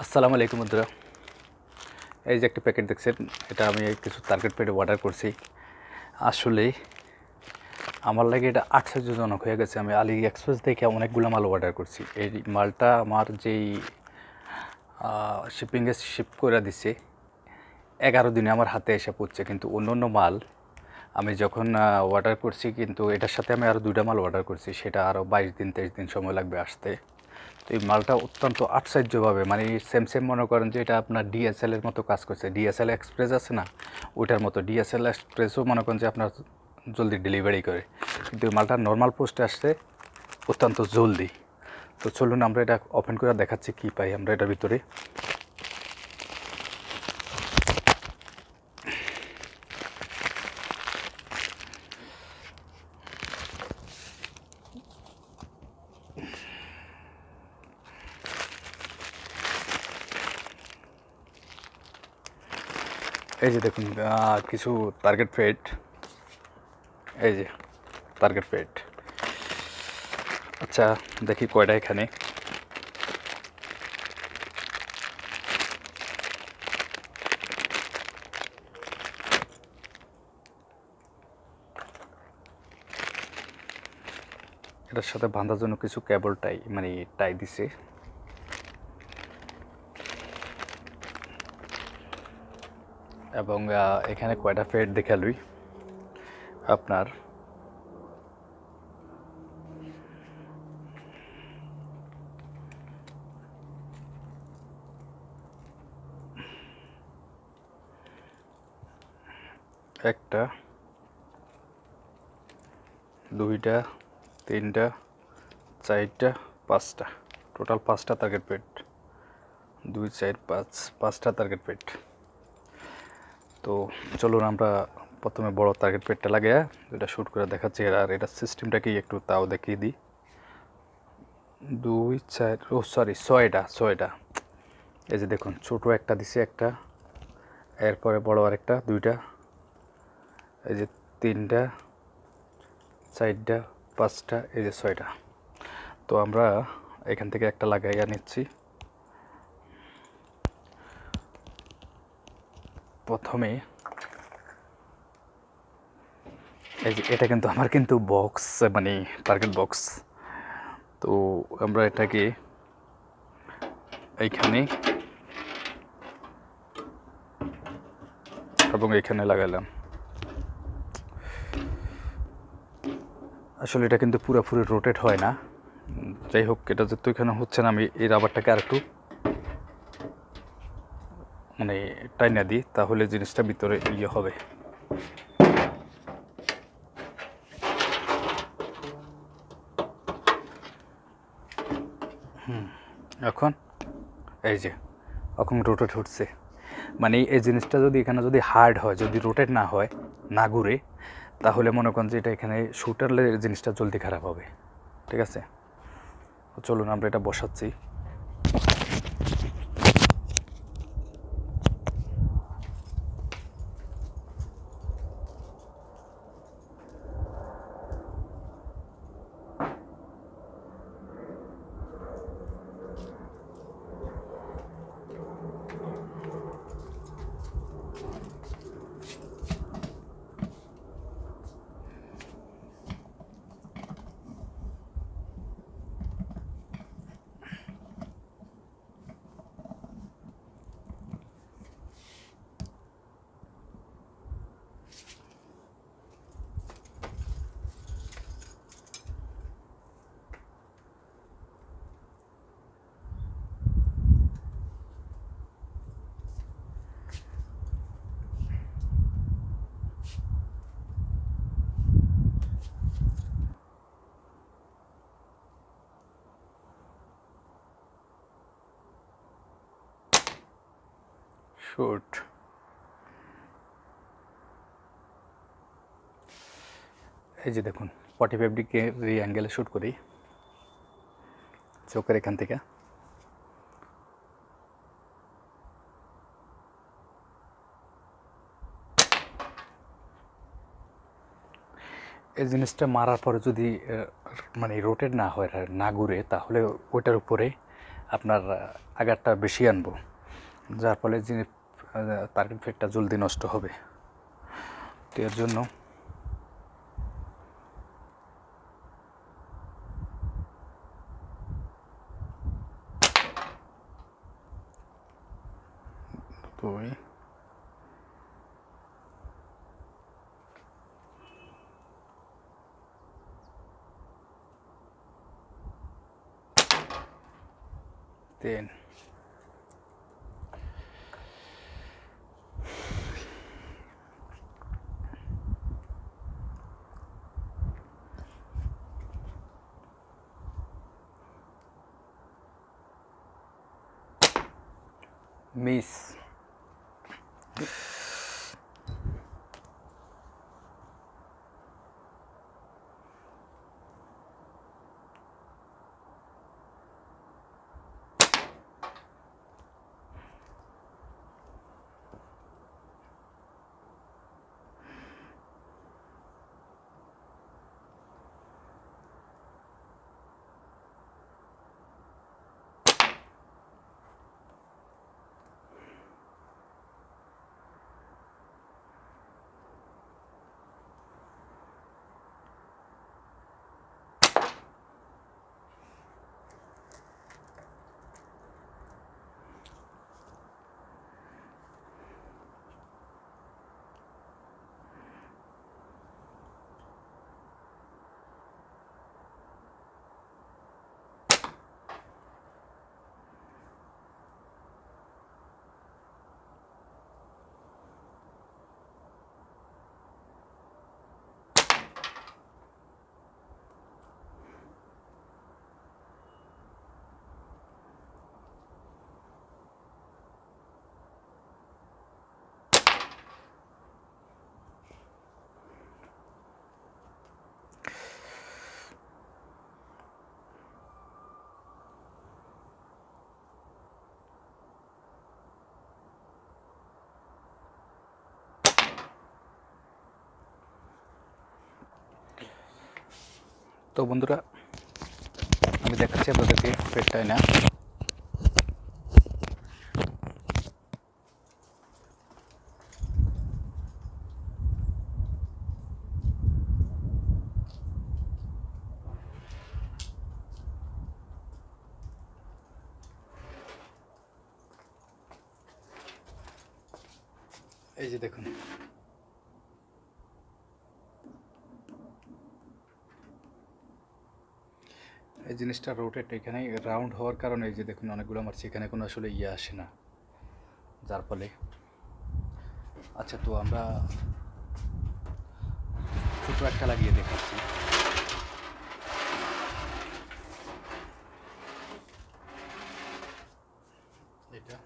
আসসালামু আলাইকুম বন্ধুরা, এই যে একটা প্যাকেট দেখছেন, এটা আমি কিছু টার্গেট প্যাডে অর্ডার করছি। আসলে আমার লাগে এটা আশ্চর্যজনক হয়ে গেছে। আমি আলি এক্সপ্রেস দেখে অনেকগুলো মাল অর্ডার করছি। এই মালটা আমার যেই শিপিংয়ে শিপ করে দিছে 11 দিনে আমার হাতে এসে পড়ছে, কিন্তু অন্য অন্য মাল আমি যখন অর্ডার করছি, কিন্তু এটার সাথে আমি আরও 2টা মাল অর্ডার করছি, সেটা আরও 22 দিন 23 দিন সময় লাগবে আসতে। তো এই মালটা অত্যন্ত আশ্চর্যভাবে, মানে সেম মনে করেন যে এটা আপনার ডিএসএলের মতো কাজ করছে। ডিএসএল এক্সপ্রেস আছে না, ওইটার মতো ডিএসএল এক্সপ্রেসও মনে করেন যে আপনার জলদি ডেলিভারি করে, কিন্তু এই মালটা নর্মাল পোস্টে আসছে অত্যন্ত জলদি। তো চলুন আমরা এটা ওপেন করে দেখাচ্ছি কী পাই আমরা এটার ভিতরে। এই যে দেখুন কিছু টার্গেট প্যাড, এই যে টার্গেট প্যাড। আচ্ছা দেখি কয়টা এখানে। এটার সাথে বাঁধার জন্য কিছু কেবল টাই, মানে টাই দিছে। এবং এখানে কয়টা প্যাড দেখালুই আপনার। একটা, দুইটা, তিনটা, চারটা, পাঁচটা, টোটাল 5টা টার্গেট প্যাড। 2, 4, 5, 5টা টার্গেট প্যাড। তো চলুন আমরা প্রথমে বড় টার্গেট প্যাডটা লাগিয়ে এটা শ্যুট করে দেখাচ্ছি। আর এটার সিস্টেমটা কি একটু তাও দেখিয়ে দিই। 2, 4, ও সরি 6টা। এই যে দেখুন, ছোটো একটা দিছে একটা, এরপরে বড় আরেকটা, 2টা, এই যে 3টা, 4টা, 5টা, এই যে 6টা। তো আমরা এখান থেকে একটা লাগাইয়া নিচ্ছি। প্রথমে এই যে এটা কিন্তু আমার কিন্তু বক্স, মানে টার্গেট বক্স। তো আমরা এটাকে এইখানে এবং এইখানে লাগালাম। আসলে এটা কিন্তু পুরোপুরি রোটেট হয় না, যাই হোক, এটা যেহেতু এখানে হচ্ছে না, আমি এই রাবারটাকে আর একটু মানে টাইনা দিই, তাহলে জিনিসটা ভিতরে ইয়ে হবে। এখন এই যে এখন রোটেট হচ্ছে, মানে এই জিনিসটা যদি এখানে যদি হার্ড হয়, যদি রোটেট না হয়, না ঘুরে, তাহলে মনে করেন যে এটা এখানে শুটারলে জিনিসটা জলদি খারাপ হবে। ঠিক আছে, চলুন আমরা এটা বসাচ্ছি। শুট, এই যে দেখুন 45 ডিগ্রি অ্যাঙ্গেলে শ্যুট করি চোখের এখান থেকে। এই জিনিসটা মারার পরে যদি মানে রোটেট না হয়, না ঘুরে, তাহলে ওইটার উপরে আপনার আগারটা বেশি আনবো, যার ফলে যে টার্গেট ফেটটা জলদি নষ্ট হবে। তো এর জন্য দুই তিন মিস। তো বন্ধুরা, আমি দেখাচ্ছি আপনাদেরকে ফেটটাই না। এই যে দেখুন, এই জিনিসটা রোটেট এখানে রাউন্ড হওয়ার কারণে এই যে দেখুন অনেকগুলো মারছি, এখানে কোনো আসলে ইয়ে আসে না, যার ফলে। আচ্ছা, তো আমরা ছোটো একটা লাগিয়ে দেখাচ্ছি। এটা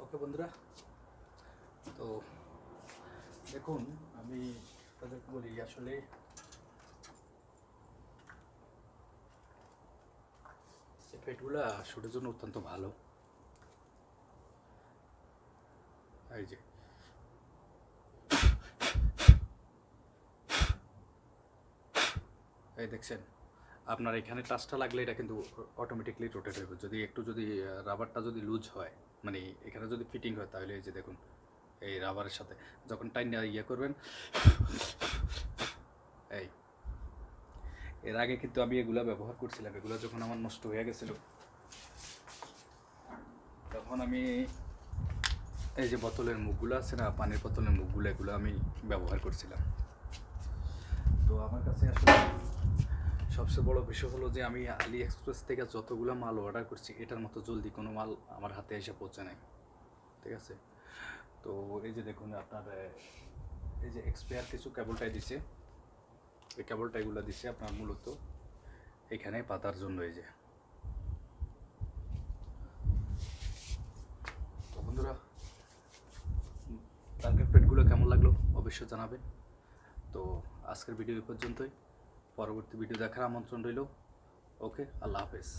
ওকে বন্ধুরা, তো দেখুন আমি তাদেরকে বলি আসলে এই পেটগুলা শুটের জন্য অত্যন্ত ভালো। এই যে এই দেখছেন, আপনার এখানে টাচটা লাগলে এটা কিন্তু অটোমেটিকলি রোটেট হবে। যদি রাবারটা যদি লুজ হয়, মানে এখানে যদি ফিটিং হয়, তাহলে এই যে দেখুন এই রাবারের সাথে যখন টাইম ইয়ে করবেন, এই এর আগে কিন্তু আমি এগুলা ব্যবহার করছিলাম। এগুলো যখন আমার নষ্ট হয়ে গেছিল, তখন আমি এই যে বোতলের মুখগুলো আছে না, পানির বোতলের মুখগুলো, এগুলো আমি ব্যবহার করছিলাম। তো আমার কাছে আসলে সবচেয়ে বড় বিষয় হলো যে আমি আলি এক্সপ্রেস থেকে যতগুলো মাল অর্ডার করছি, এটার মতো জলদি কোনো মাল আমার হাতে এসে পৌঁছে নাই। ঠিক আছে, তো এই যে দেখুন আপনার এই যে এক্সপায়ার কিছু কেবলটাই দিছে, এই কেবলটা এগুলো দিছে আপনার মূলত এখানে পাতার জন্য। এই যে তো বন্ধুরা, টার্গেট পেটগুলো কেমন লাগলো অবশ্যই জানাবেন। তো আজকের ভিডিও এই পর্যন্তই, পরবর্তী ভিডিও দেখার আমন্ত্রণ রইল। ওকে, আল্লাহ হাফেজ।